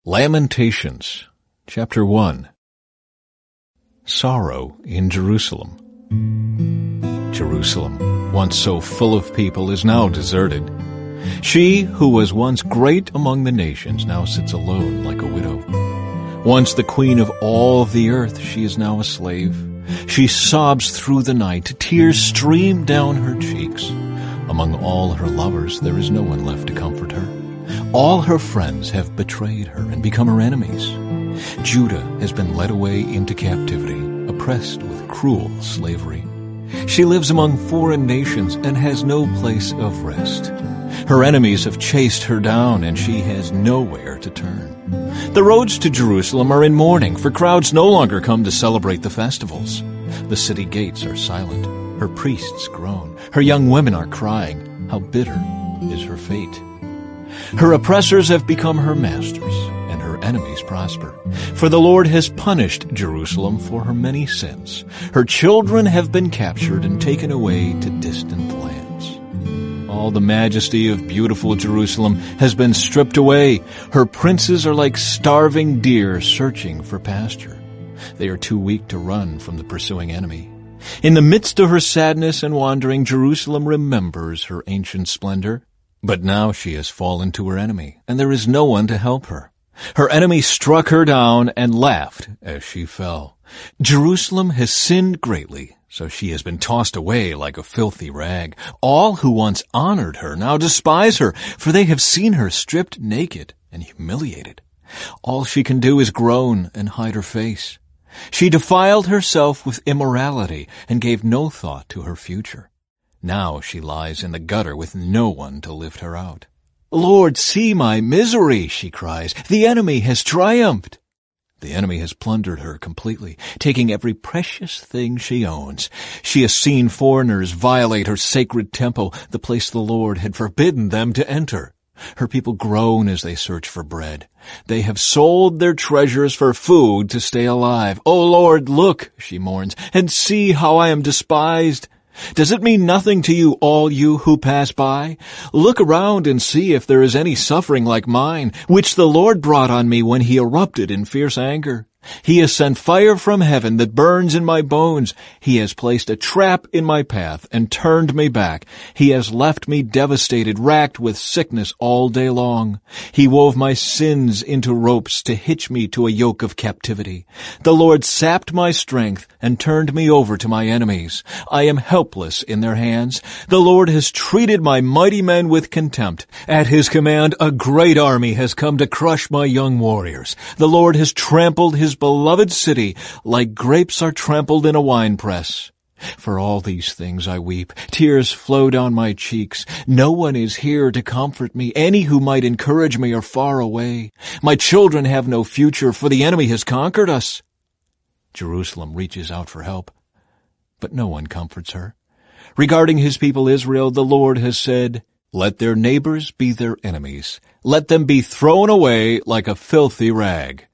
Lamentations, chapter 1. Sorrow in Jerusalem. Jerusalem, once so full of people, is now deserted. She who was once great among the nations now sits alone like a widow. Once the queen of all the earth, she is now a slave. She sobs through the night, tears stream down her cheeks. Among all her lovers there is no one left to comfort her. All her friends have betrayed her and become her enemies. Judah has been led away into captivity, oppressed with cruel slavery. She lives among foreign nations and has no place of rest. Her enemies have chased her down, and she has nowhere to turn. The roads to Jerusalem are in mourning, for crowds no longer come to celebrate the festivals. The city gates are silent. Her priests groan. Her young women are crying. How bitter is her fate. Her oppressors have become her masters, and her enemies prosper. For the Lord has punished Jerusalem for her many sins. Her children have been captured and taken away to distant lands. All the majesty of beautiful Jerusalem has been stripped away. Her princes are like starving deer searching for pasture. They are too weak to run from the pursuing enemy. In the midst of her sadness and wandering, Jerusalem remembers her ancient splendor. But now she has fallen to her enemy, and there is no one to help her. Her enemy struck her down and laughed as she fell. Jerusalem has sinned greatly, so she has been tossed away like a filthy rag. All who once honored her now despise her, for they have seen her stripped naked and humiliated. All she can do is groan and hide her face. She defiled herself with immorality and gave no thought to her future. Now she lies in the gutter with no one to lift her out. "Lord, see my misery," she cries. "The enemy has triumphed." The enemy has plundered her completely, taking every precious thing she owns. She has seen foreigners violate her sacred temple, the place the Lord had forbidden them to enter. Her people groan as they search for bread. They have sold their treasures for food to stay alive. "O Lord, look," she mourns, "and see how I am despised. Does it mean nothing to you, all you who pass by? Look around and see if there is any suffering like mine, which the Lord brought on me when he erupted in fierce anger. He has sent fire from heaven that burns in my bones. He has placed a trap in my path and turned me back. He has left me devastated, racked with sickness all day long. He wove my sins into ropes to hitch me to a yoke of captivity. The Lord sapped my strength and turned me over to my enemies. I am helpless in their hands. The Lord has treated my mighty men with contempt. At his command, a great army has come to crush my young warriors. The Lord has trampled his beloved city like grapes are trampled in a winepress. For all these things I weep. Tears flow down my cheeks. No one is here to comfort me. Any who might encourage me are far away. My children have no future, for the enemy has conquered us." Jerusalem reaches out for help, but no one comforts her. Regarding his people Israel, the Lord has said, "Let their neighbors be their enemies. Let them be thrown away like a filthy rag."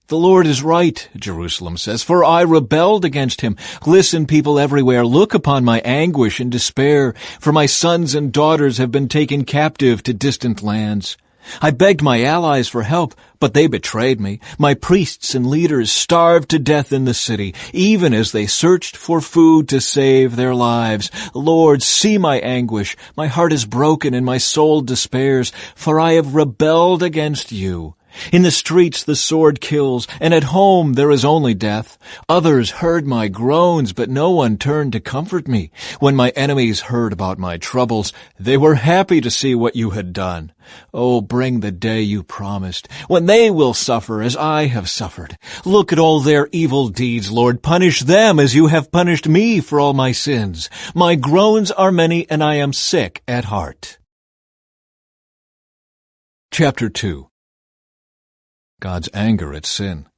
"The Lord is right," Jerusalem says, "for I rebelled against him. Listen, people everywhere, look upon my anguish and despair, for my sons and daughters have been taken captive to distant lands. I begged my allies for help, but they betrayed me. My priests and leaders starved to death in the city, even as they searched for food to save their lives. Lord, see my anguish. My heart is broken and my soul despairs, for I have rebelled against you. In the streets the sword kills, and at home there is only death. Others heard my groans, but no one turned to comfort me. When my enemies heard about my troubles, they were happy to see what you had done. Oh, bring the day you promised, when they will suffer as I have suffered. Look at all their evil deeds, Lord. Punish them as you have punished me for all my sins. My groans are many, and I am sick at heart." Chapter 2. God's anger at sin.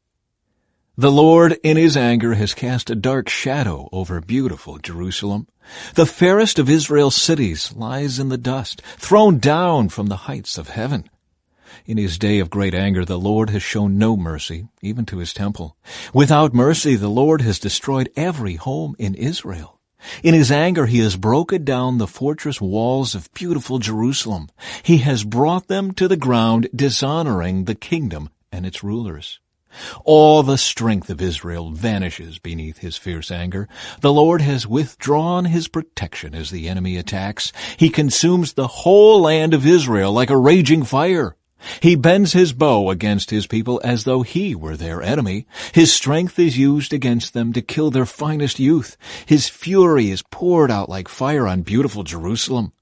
The Lord in his anger has cast a dark shadow over beautiful Jerusalem. The fairest of Israel's cities lies in the dust, thrown down from the heights of heaven. In his day of great anger, the Lord has shown no mercy, even to his temple. Without mercy, the Lord has destroyed every home in Israel. In his anger he has broken down the fortress walls of beautiful Jerusalem. He has brought them to the ground, dishonoring the kingdom and its rulers. All the strength of Israel vanishes beneath his fierce anger. The Lord has withdrawn his protection as the enemy attacks. He consumes the whole land of Israel like a raging fire. He bends his bow against his people as though he were their enemy. His strength is used against them to kill their finest youth. His fury is poured out like fire on beautiful Jerusalem.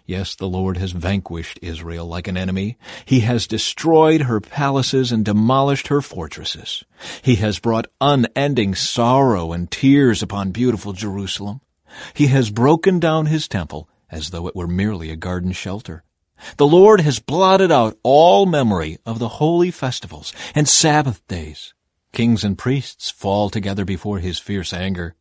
Yes, the Lord has vanquished Israel like an enemy. He has destroyed her palaces and demolished her fortresses. He has brought unending sorrow and tears upon beautiful Jerusalem. He has broken down his temple as though it were merely a garden shelter. The Lord has blotted out all memory of the holy festivals and Sabbath days. Kings and priests fall together before his fierce anger.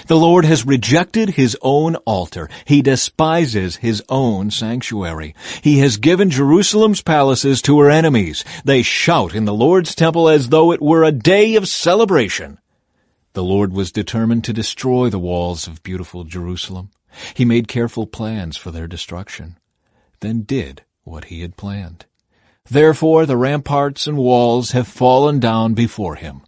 The Lord has rejected his own altar. He despises his own sanctuary. He has given Jerusalem's palaces to her enemies. They shout in the Lord's temple as though it were a day of celebration. The Lord was determined to destroy the walls of beautiful Jerusalem. He made careful plans for their destruction, then did what he had planned. Therefore the ramparts and walls have fallen down before him.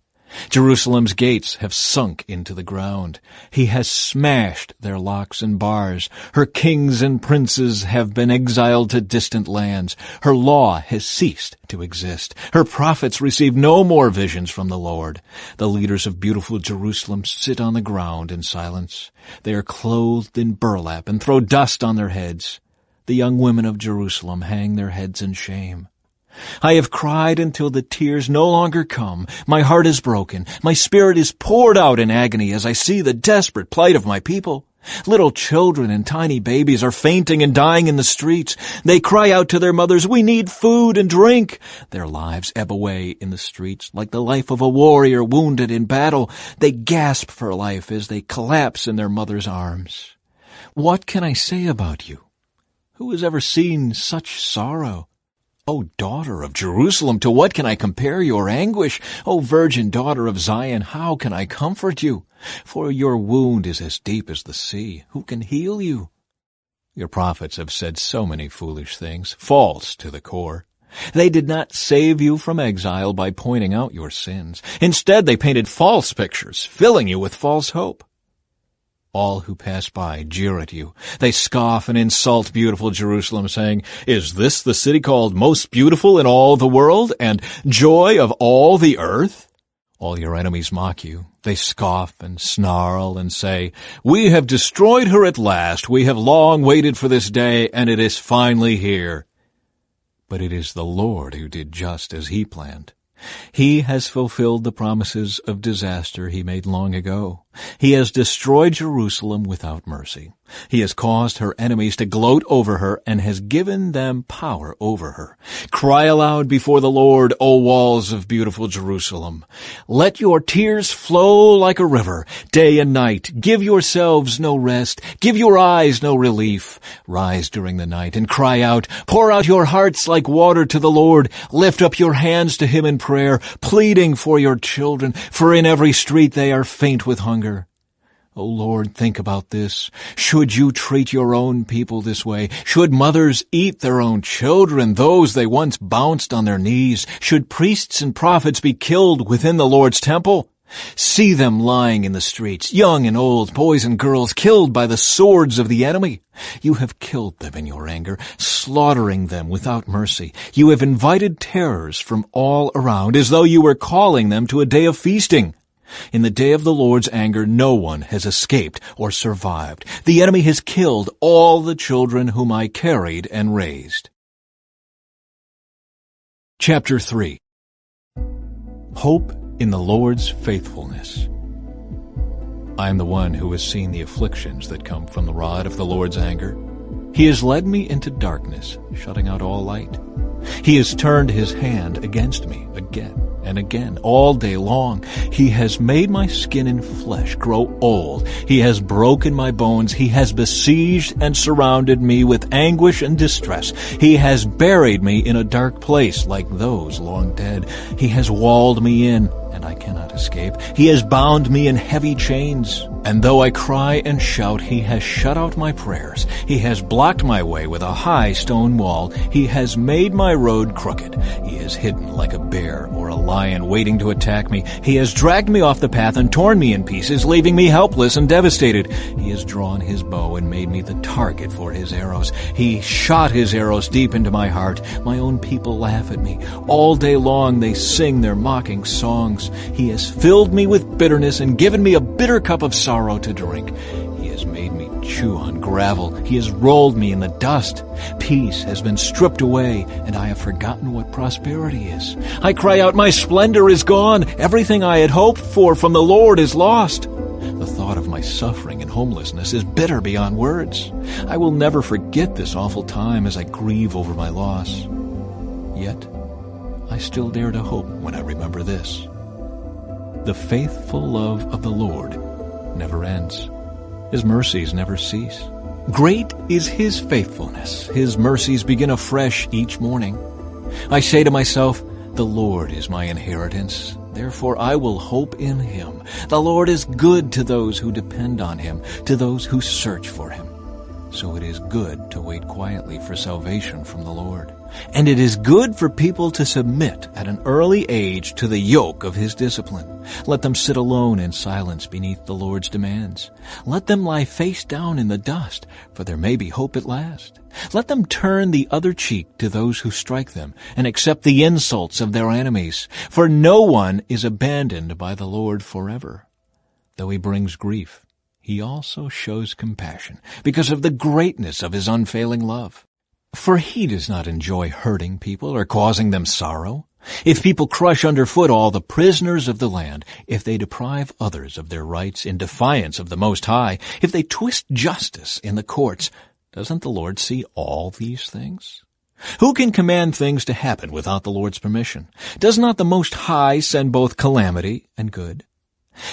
Jerusalem's gates have sunk into the ground. He has smashed their locks and bars. Her kings and princes have been exiled to distant lands. Her law has ceased to exist. Her prophets receive no more visions from the Lord. The leaders of beautiful Jerusalem sit on the ground in silence. They are clothed in burlap and throw dust on their heads. The young women of Jerusalem hang their heads in shame. I have cried until the tears no longer come. My heart is broken. My spirit is poured out in agony as I see the desperate plight of my people. Little children and tiny babies are fainting and dying in the streets. They cry out to their mothers, "We need food and drink." Their lives ebb away in the streets like the life of a warrior wounded in battle. They gasp for life as they collapse in their mother's arms. What can I say about you? Who has ever seen such sorrow? O daughter of Jerusalem, to what can I compare your anguish? O virgin daughter of Zion, how can I comfort you? For your wound is as deep as the sea. Who can heal you? Your prophets have said so many foolish things, false to the core. They did not save you from exile by pointing out your sins. Instead, they painted false pictures, filling you with false hope. All who pass by jeer at you. They scoff and insult beautiful Jerusalem, saying, "Is this the city called most beautiful in all the world, and joy of all the earth?" All your enemies mock you. They scoff and snarl and say, "We have destroyed her at last. We have long waited for this day, and it is finally here." But it is the Lord who did just as he planned. He has fulfilled the promises of disaster he made long ago. He has destroyed Jerusalem without mercy. He has caused her enemies to gloat over her and has given them power over her. Cry aloud before the Lord, O walls of beautiful Jerusalem. Let your tears flow like a river, day and night. Give yourselves no rest. Give your eyes no relief. Rise during the night and cry out. Pour out your hearts like water to the Lord. Lift up your hands to him in prayer, pleading for your children, for in every street they are faint with hunger. O Lord, think about this. Should you treat your own people this way? Should mothers eat their own children, those they once bounced on their knees? Should priests and prophets be killed within the Lord's temple? See them lying in the streets, young and old, boys and girls, killed by the swords of the enemy. You have killed them in your anger, slaughtering them without mercy. You have invited terrors from all around, as though you were calling them to a day of feasting. In the day of the Lord's anger, no one has escaped or survived. The enemy has killed all the children whom I carried and raised. Chapter 3. Hope in the Lord's faithfulness. I am the one who has seen the afflictions that come from the rod of the Lord's anger. He has led me into darkness, shutting out all light. He has turned his hand against me again and again, all day long. He has made my skin and flesh grow old. He has broken my bones. He has besieged and surrounded me with anguish and distress. He has buried me in a dark place like those long dead. He has walled me in and I cannot escape. He has bound me in heavy chains. And though I cry and shout, he has shut out my prayers. He has blocked my way with a high stone wall. He has made my road crooked. He is hidden like a bear or a lion waiting to attack me. He has dragged me off the path and torn me in pieces, leaving me helpless and devastated. He has drawn his bow and made me the target for his arrows. He shot his arrows deep into my heart. My own people laugh at me. All day long they sing their mocking songs. He has filled me with bitterness and given me a bitter cup of sorrow to drink. He has made me chew on gravel. He has rolled me in the dust. Peace has been stripped away, and I have forgotten what prosperity is. I cry out, my splendor is gone. Everything I had hoped for from the Lord is lost. The thought of my suffering and homelessness is bitter beyond words. I will never forget this awful time as I grieve over my loss. Yet, I still dare to hope when I remember this. The faithful love of the Lord never ends. His mercies never cease. Great is his faithfulness. His mercies begin afresh each morning. I say to myself, the Lord is my inheritance. Therefore I will hope in him. The Lord is good to those who depend on him, to those who search for him. So it is good to wait quietly for salvation from the Lord. And it is good for people to submit at an early age to the yoke of his discipline. Let them sit alone in silence beneath the Lord's demands. Let them lie face down in the dust, for there may be hope at last. Let them turn the other cheek to those who strike them, and accept the insults of their enemies. For no one is abandoned by the Lord forever. Though he brings grief, he also shows compassion, because of the greatness of his unfailing love. For he does not enjoy hurting people or causing them sorrow. If people crush underfoot all the prisoners of the land, if they deprive others of their rights in defiance of the Most High, if they twist justice in the courts, doesn't the Lord see all these things? Who can command things to happen without the Lord's permission? Does not the Most High send both calamity and good?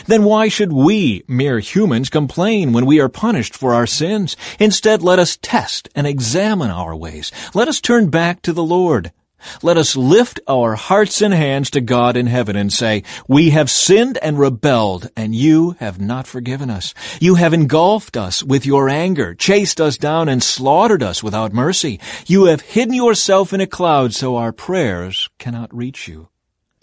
Then why should we, mere humans, complain when we are punished for our sins? Instead, let us test and examine our ways. Let us turn back to the Lord. Let us lift our hearts and hands to God in heaven and say, we have sinned and rebelled, and you have not forgiven us. You have engulfed us with your anger, chased us down, and slaughtered us without mercy. You have hidden yourself in a cloud so our prayers cannot reach you.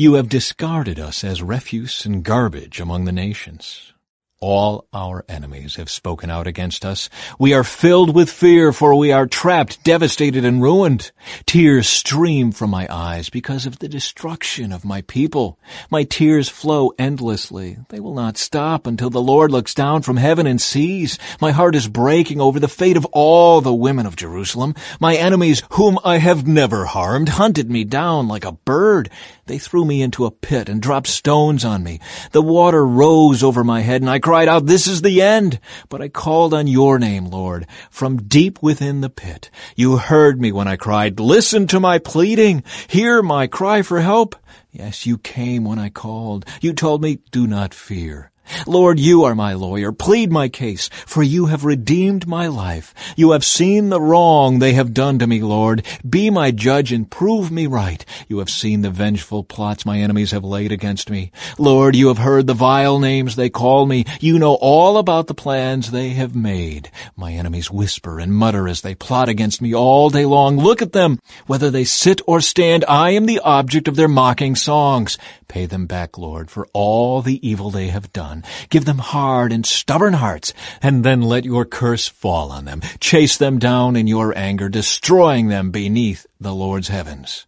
You have discarded us as refuse and garbage among the nations. All our enemies have spoken out against us. We are filled with fear, for we are trapped, devastated, and ruined. Tears stream from my eyes because of the destruction of my people. My tears flow endlessly. They will not stop until the Lord looks down from heaven and sees. My heart is breaking over the fate of all the women of Jerusalem. My enemies, whom I have never harmed, hunted me down like a bird. They threw me into a pit and dropped stones on me. The water rose over my head, and I cried out, this is the end. But I called on your name, Lord, from deep within the pit. You heard me when I cried, listen to my pleading. Hear my cry for help. Yes, you came when I called. You told me, do not fear. Lord, you are my lawyer. Plead my case, for you have redeemed my life. You have seen the wrong they have done to me, Lord. Be my judge and prove me right. You have seen the vengeful plots my enemies have laid against me. Lord, you have heard the vile names they call me. You know all about the plans they have made. My enemies whisper and mutter as they plot against me all day long. Look at them. Whether they sit or stand, I am the object of their mocking songs. Pay them back, Lord, for all the evil they have done. Give them hard and stubborn hearts, and then let your curse fall on them. Chase them down in your anger, destroying them beneath the Lord's heavens.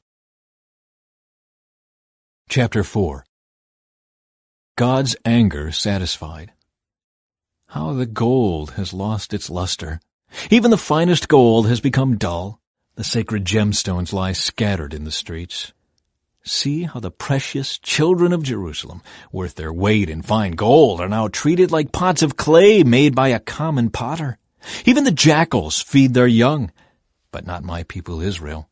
Chapter 4. God's anger satisfied. How the gold has lost its luster. Even the finest gold has become dull. The sacred gemstones lie scattered in the streets. See how the precious children of Jerusalem, worth their weight in fine gold, are now treated like pots of clay made by a common potter. Even the jackals feed their young, but not my people Israel.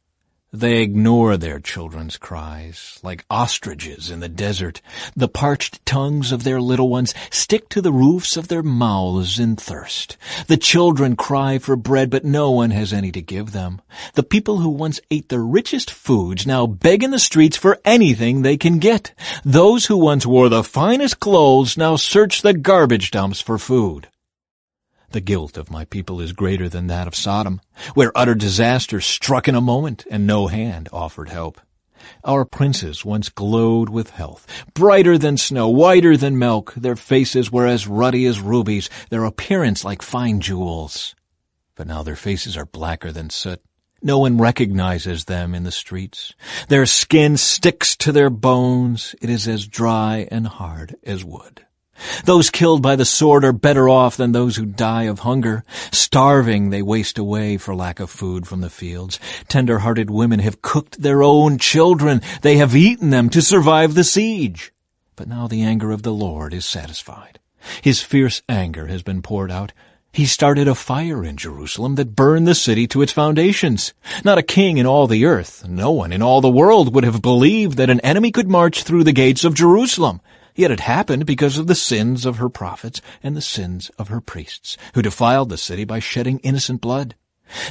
They ignore their children's cries, like ostriches in the desert. The parched tongues of their little ones stick to the roofs of their mouths in thirst. The children cry for bread, but no one has any to give them. The people who once ate the richest foods now beg in the streets for anything they can get. Those who once wore the finest clothes now search the garbage dumps for food. The guilt of my people is greater than that of Sodom, where utter disaster struck in a moment and no hand offered help. Our princes once glowed with health, brighter than snow, whiter than milk. Their faces were as ruddy as rubies, their appearance like fine jewels. But now their faces are blacker than soot. No one recognizes them in the streets. Their skin sticks to their bones. It is as dry and hard as wood. Those killed by the sword are better off than those who die of hunger. Starving, they waste away for lack of food from the fields. Tender-hearted women have cooked their own children. They have eaten them to survive the siege. But now the anger of the Lord is satisfied. His fierce anger has been poured out. He started a fire in Jerusalem that burned the city to its foundations. Not a king in all the earth, no one in all the world would have believed that an enemy could march through the gates of Jerusalem. Yet it happened because of the sins of her prophets and the sins of her priests, who defiled the city by shedding innocent blood.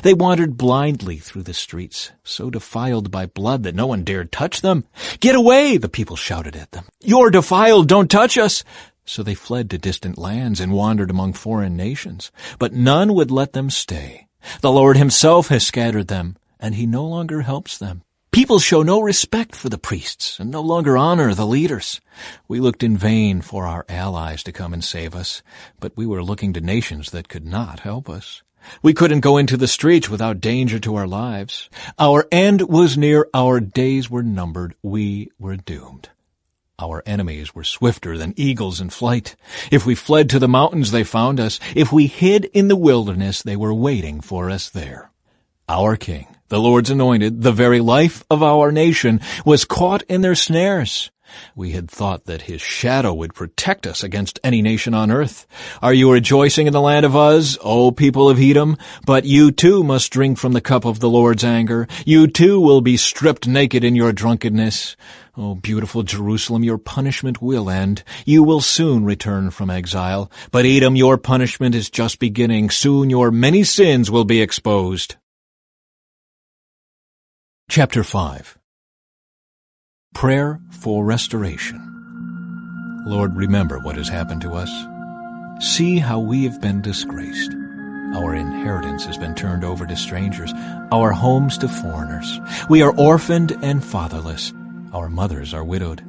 They wandered blindly through the streets, so defiled by blood that no one dared touch them. "Get away!" the people shouted at them. "You're defiled, don't touch us!" So they fled to distant lands and wandered among foreign nations. But none would let them stay. The Lord himself has scattered them, and he no longer helps them. People show no respect for the priests and no longer honor the leaders. We looked in vain for our allies to come and save us, but we were looking to nations that could not help us. We couldn't go into the streets without danger to our lives. Our end was near, our days were numbered, we were doomed. Our enemies were swifter than eagles in flight. If we fled to the mountains, they found us. If we hid in the wilderness, they were waiting for us there. Our king, the Lord's anointed, the very life of our nation, was caught in their snares. We had thought that his shadow would protect us against any nation on earth. Are you rejoicing in the land of Uz, O people of Edom? But you too must drink from the cup of the Lord's anger. You too will be stripped naked in your drunkenness. O beautiful Jerusalem, your punishment will end. You will soon return from exile. But Edom, your punishment is just beginning. Soon your many sins will be exposed. Chapter 5. Prayer for Restoration. Lord, remember what has happened to us. See how we have been disgraced. Our inheritance has been turned over to strangers, our homes to foreigners. We are orphaned and fatherless. Our mothers are widowed.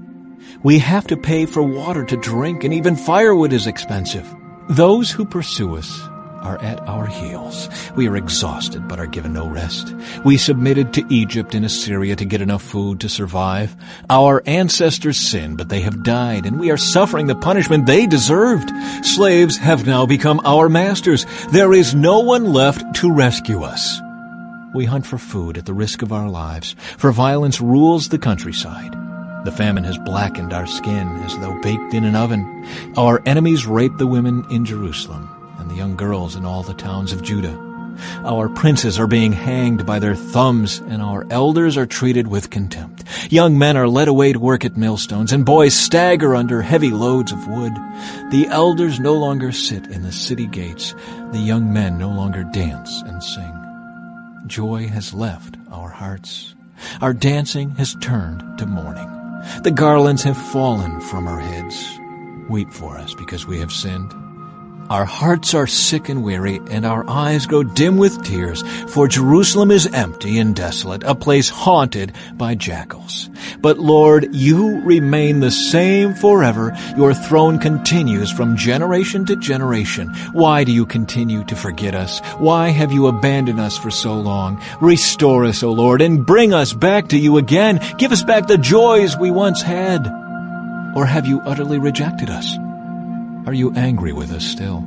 We have to pay for water to drink, and even firewood is expensive. Those who pursue us are at our heels. We are exhausted but are given no rest. We submitted to Egypt and Assyria to get enough food to survive. Our ancestors sinned, but they have died, and we are suffering the punishment they deserved. Slaves have now become our masters. There is no one left to rescue us. We hunt for food at the risk of our lives, for violence rules the countryside. The famine has blackened our skin as though baked in an oven. Our enemies rape the women in Jerusalem and the young girls in all the towns of Judah. Our princes are being hanged by their thumbs, and our elders are treated with contempt. Young men are led away to work at millstones, and boys stagger under heavy loads of wood. The elders no longer sit in the city gates. The young men no longer dance and sing. Joy has left our hearts. Our dancing has turned to mourning. The garlands have fallen from our heads. Weep for us because we have sinned. Our hearts are sick and weary, and our eyes grow dim with tears, for Jerusalem is empty and desolate, a place haunted by jackals. But Lord, you remain the same forever. Your throne continues from generation to generation. Why do you continue to forget us? Why have you abandoned us for so long? Restore us, O Lord, and bring us back to you again. Give us back the joys we once had. Or have you utterly rejected us? Are you angry with us still?